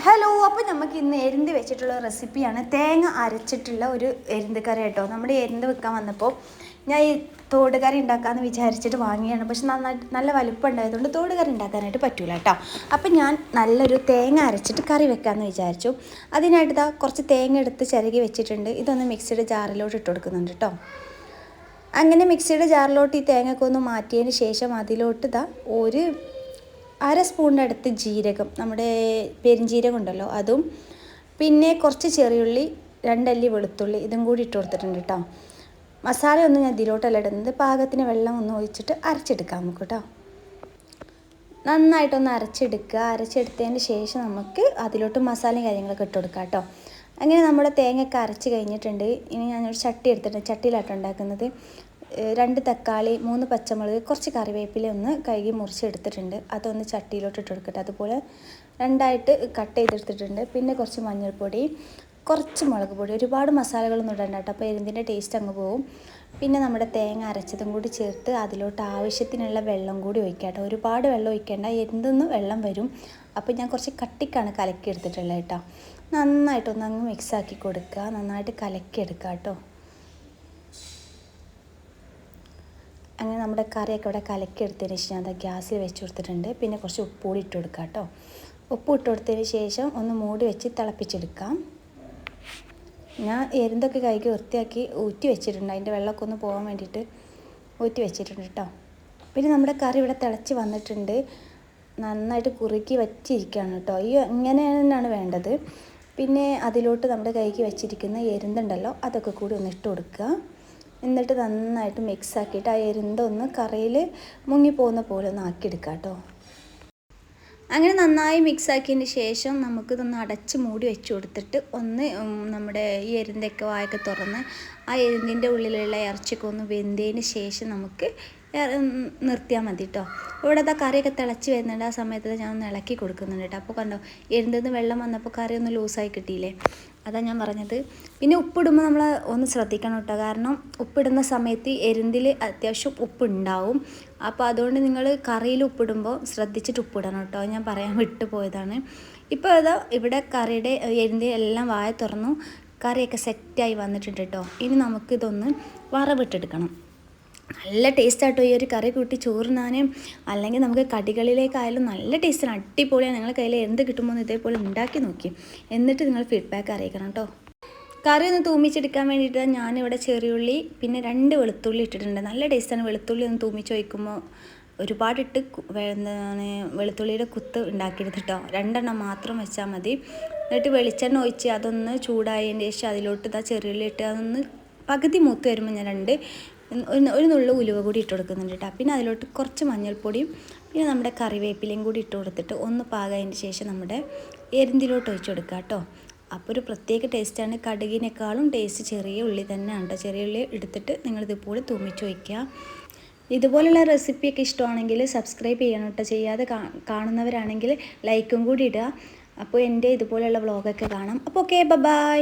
Hello, അപ്പോൾ നമുക്ക് ഇന്ന് എരുന്ത് വെച്ചിട്ടുള്ള റെസിപ്പിയാണ്. തേങ്ങ അരച്ചിട്ടുള്ള ഒരു എരുന്ത് കറി കേട്ടോ. നമ്മുടെ എരുന്ത് വെക്കാൻ വന്നപ്പോൾ ഞാൻ ഈ തോട് കറി ഉണ്ടാക്കാമെന്ന് വിചാരിച്ചിട്ട് വാങ്ങിയാണ്. പക്ഷെ നല്ല വലുപ്പം ഉണ്ടായതുകൊണ്ട് തോട് കറി ഉണ്ടാക്കാനായിട്ട് പറ്റൂല കേട്ടോ. അപ്പം ഞാൻ നല്ലൊരു തേങ്ങ അരച്ചിട്ട് കറി വെക്കാമെന്ന് വിചാരിച്ചു. അതിനായിട്ട് ഇതാ കുറച്ച് തേങ്ങ എടുത്ത് ചിരകി വെച്ചിട്ടുണ്ട്. ഇതൊന്ന് മിക്സിയുടെ ജാറിലോട്ട് ഇട്ട് കൊടുക്കുന്നുണ്ട് കേട്ടോ. അങ്ങനെ മിക്സിയുടെ ജാറിലോട്ട് ഈ തേങ്ങയൊക്കെ ഒന്ന് മാറ്റിയതിന് ശേഷം അതിലോട്ട് ഇതാ ഒരു അര സ്പൂണിൻ്റെ അടുത്ത് ജീരകം, നമ്മുടെ പെരിഞ്ജീരകം ഉണ്ടല്ലോ അതും, പിന്നെ കുറച്ച് ചെറിയുള്ളി, 2 അല്ലി വെളുത്തുള്ളി ഇതും കൂടി ഇട്ട് കൊടുത്തിട്ടുണ്ട് കേട്ടോ. മസാലയൊന്നും ഞാൻ ഇതിലോട്ടല്ല ഇടുന്നത്, പാകത്തിന് വെള്ളം ഒന്ന് ഒഴിച്ചിട്ട് അരച്ചെടുക്കാം നമുക്ക് കേട്ടോ. നന്നായിട്ടൊന്ന് അരച്ചെടുത്തതിന് ശേഷം നമുക്ക് അതിലോട്ട് മസാലയും കാര്യങ്ങളൊക്കെ ഇട്ട് കൊടുക്കാം കേട്ടോ. അങ്ങനെ നമ്മുടെ തേങ്ങയൊക്കെ അരച്ച് കഴിഞ്ഞിട്ടുണ്ട്. ഇനി ഞാനൊരു ചട്ടി എടുത്തിട്ടുണ്ട്, ചട്ടിയിലാട്ടോ ഉണ്ടാക്കുന്നത്. 2 തക്കാളി, 3 പച്ചമുളക്, കുറച്ച് കറിവേപ്പില ഒന്ന് കഴുകി മുറിച്ചെടുത്തിട്ടുണ്ട്. അതൊന്ന് ചട്ടിയിലോട്ട് ഇട്ട് കൊടുക്കട്ടെ. അതുപോലെ 2ആയിട്ട് കട്ട് ചെയ്തെടുത്തിട്ടുണ്ട്. പിന്നെ കുറച്ച് മഞ്ഞൾപ്പൊടി, കുറച്ച് മുളക് പൊടി, ഒരുപാട് മസാലകളൊന്നും ഇടണ്ട കേട്ടോ, അപ്പോൾ എരുന്തിൻ്റെ ടേസ്റ്റ് അങ്ങ് പോവും. പിന്നെ നമ്മുടെ തേങ്ങ അരച്ചതും കൂടി ചേർത്ത് അതിലോട്ട് ആവശ്യത്തിനുള്ള വെള്ളം കൂടി ഒഴിക്കാം കേട്ടോ. ഒരുപാട് വെള്ളം ഒഴിക്കേണ്ട, എന്തെന്ന് വെള്ളം വരും. അപ്പോൾ ഞാൻ കുറച്ച് കട്ടിക്കാണ് കലക്കി എടുത്തിട്ടുള്ളത് കേട്ടോ. നന്നായിട്ടൊന്ന് അങ്ങ് മിക്സാക്കി കൊടുക്കുക, നന്നായിട്ട് കലക്കിയെടുക്കുക കേട്ടോ. അങ്ങനെ നമ്മുടെ കറിയൊക്കെ ഇവിടെ കലക്കിയെടുത്തതിന് ശേഷം ഞാൻ ഗ്യാസിൽ വെച്ച് കൊടുത്തിട്ടുണ്ട്. പിന്നെ കുറച്ച് ഉപ്പ് കൂടി ഇട്ട് കൊടുക്കുക കേട്ടോ. ഉപ്പ് ഇട്ട് കൊടുത്തതിന് ശേഷം ഒന്ന് മൂടി വെച്ച് തിളപ്പിച്ചെടുക്കാം. ഞാൻ എരുന്തൊക്കെ കൈക്ക് വൃത്തിയാക്കി ഊറ്റി വെച്ചിട്ടുണ്ട്, അതിൻ്റെ വെള്ളമൊക്കെ ഒന്ന് പോകാൻ വേണ്ടിയിട്ട് ഊറ്റി വെച്ചിട്ടുണ്ട് കേട്ടോ. പിന്നെ നമ്മുടെ കറി ഇവിടെ തിളച്ച് വന്നിട്ടുണ്ട്, നന്നായിട്ട് കുറുക്കി വച്ചിരിക്കുകയാണ് കേട്ടോ. ഇങ്ങനെ തന്നെയാണ് വേണ്ടത്. പിന്നെ അതിലോട്ട് നമ്മുടെ കൈക്ക് വെച്ചിരിക്കുന്ന എരുന്തുണ്ടല്ലോ അതൊക്കെ കൂടി ഒന്ന് ഇട്ട് കൊടുക്കുക. എന്നിട്ട് നന്നായിട്ട് മിക്സ് ആക്കിയിട്ട് ആ എരുന്തൊന്ന് കറിയിൽ മുങ്ങിപ്പോകുന്ന പോലെ ഒന്ന് ആക്കിയെടുക്കുക കേട്ടോ. അങ്ങനെ നന്നായി മിക്സ് ആക്കിയതിന് ശേഷം നമുക്കിതൊന്ന് അടച്ച് മൂടി വെച്ച് കൊടുത്തിട്ട് ഒന്ന് നമ്മുടെ ഈ എരുന്തൊക്കെ വായൊക്കെ തുറന്ന് ആ എരുന്തിൻ്റെ ഉള്ളിലുള്ള ഇറച്ചിയൊക്കെ ഒന്ന് വെന്തതിന് ശേഷം നമുക്ക് നിർത്തിയാൽ മതി കേട്ടോ. ഇവിടെ അതാ കറിയൊക്കെ തിളച്ച് വരുന്നുണ്ട്. ആ സമയത്ത് ഞാൻ ഒന്ന് ഇളക്കി കൊടുക്കുന്നുണ്ട് കേട്ടോ. അപ്പോൾ കണ്ടോ, എരുന്തിന്ന് വെള്ളം വന്നപ്പോൾ കറി ഒന്ന് ലൂസായി കിട്ടിയില്ലേ, അതാണ് ഞാൻ പറഞ്ഞത്. പിന്നെ ഉപ്പിടുമ്പോൾ നമ്മൾ ഒന്ന് ശ്രദ്ധിക്കണം കേട്ടോ, കാരണം ഉപ്പിടുന്ന സമയത്ത് എരുന്തിൽ അത്യാവശ്യം ഉപ്പുണ്ടാവും. അപ്പോൾ അതുകൊണ്ട് നിങ്ങൾ കറിയിൽ ഉപ്പിടുമ്പോൾ ശ്രദ്ധിച്ചിട്ട് ഉപ്പിടണം കേട്ടോ, ഞാൻ പറയാൻ വിട്ടുപോയതാണ്. ഇപ്പോൾ അതാ ഇവിടെ കറിയുടെ എരുന്തി എല്ലാം വായ തുറന്നു, കറിയൊക്കെ സെറ്റായി വന്നിട്ടുണ്ട് കേട്ടോ. ഇനി നമുക്കിതൊന്ന് വറവിട്ടെടുക്കണം. നല്ല ടേസ്റ്റാട്ടോ ഈ ഒരു കറി കൂട്ടി ചോറിനാനും അല്ലെങ്കിൽ നമുക്ക് കടികളിലേക്കായാലും നല്ല ടേസ്റ്റാണ്, അടിപൊളിയാണ്. നിങ്ങളുടെ കയ്യിൽ എന്ത് കിട്ടുമ്പോൾ ഇതേപോലെ ഉണ്ടാക്കി നോക്കി, എന്നിട്ട് നിങ്ങൾ ഫീഡ്ബാക്ക് അറിയിക്കണം കേട്ടോ. കറി ഒന്ന് തൂമിച്ചെടുക്കാൻ വേണ്ടിയിട്ട് ഞാനിവിടെ ചെറിയുള്ളി പിന്നെ 2 വെളുത്തുള്ളി ഇട്ടിട്ടുണ്ട്. നല്ല ടേസ്റ്റാണ് വെളുത്തുള്ളി ഒന്ന് തൂമിച്ച് വയ്ക്കുമ്പോൾ. ഒരുപാടിട്ട് വെളുത്തുള്ളിയുടെ കുത്ത് ഉണ്ടാക്കിയെടുത്തിട്ടോ, 2 എണ്ണം മാത്രം വെച്ചാൽ മതി. എന്നിട്ട് വെളിച്ചെണ്ണ ഒഴിച്ച് അതൊന്ന് ചൂടായതിന് ശേഷം അതിലോട്ട് ഇതാ ചെറിയുള്ളി ഇട്ട് അതൊന്ന് പകുതി മൂത്ത് വരുമ്പോൾ ഞാൻ ഒരു നുള്ളു ഉലുവ കൂടി ഇട്ട് കൊടുക്കുന്നുണ്ട് കേട്ടോ. പിന്നെ അതിലോട്ട് കുറച്ച് മഞ്ഞൾപ്പൊടിയും പിന്നെ നമ്മുടെ കറിവേപ്പിലയും കൂടി ഇട്ട് കൊടുത്തിട്ട് ഒന്ന് പാകതിന് ശേഷം നമ്മുടെ എരുന്തിലോട്ട് ഒഴിച്ച് കൊടുക്കുക കേട്ടോ. അപ്പോൾ ഒരു പ്രത്യേക ടേസ്റ്റാണ്, കടുകിനേക്കാളും ടേസ്റ്റ് ചെറിയ ഉള്ളി തന്നെയാണ് കേട്ടോ. ചെറിയ ഉള്ളി എടുത്തിട്ട് നിങ്ങളിതുപോലെ തൂമിച്ച് വയ്ക്കുക. ഇതുപോലുള്ള റെസിപ്പിയൊക്കെ ഇഷ്ടമാണെങ്കിൽ സബ്സ്ക്രൈബ് ചെയ്യണം കേട്ടോ. ചെയ്യാതെ കാണുന്നവരാണെങ്കിൽ ലൈക്കും കൂടി ഇടുക. അപ്പോൾ എൻ്റെ ഇതുപോലെയുള്ള വ്ളോഗൊക്കെ കാണാം. അപ്പോൾ ഓക്കെ, ബൈ.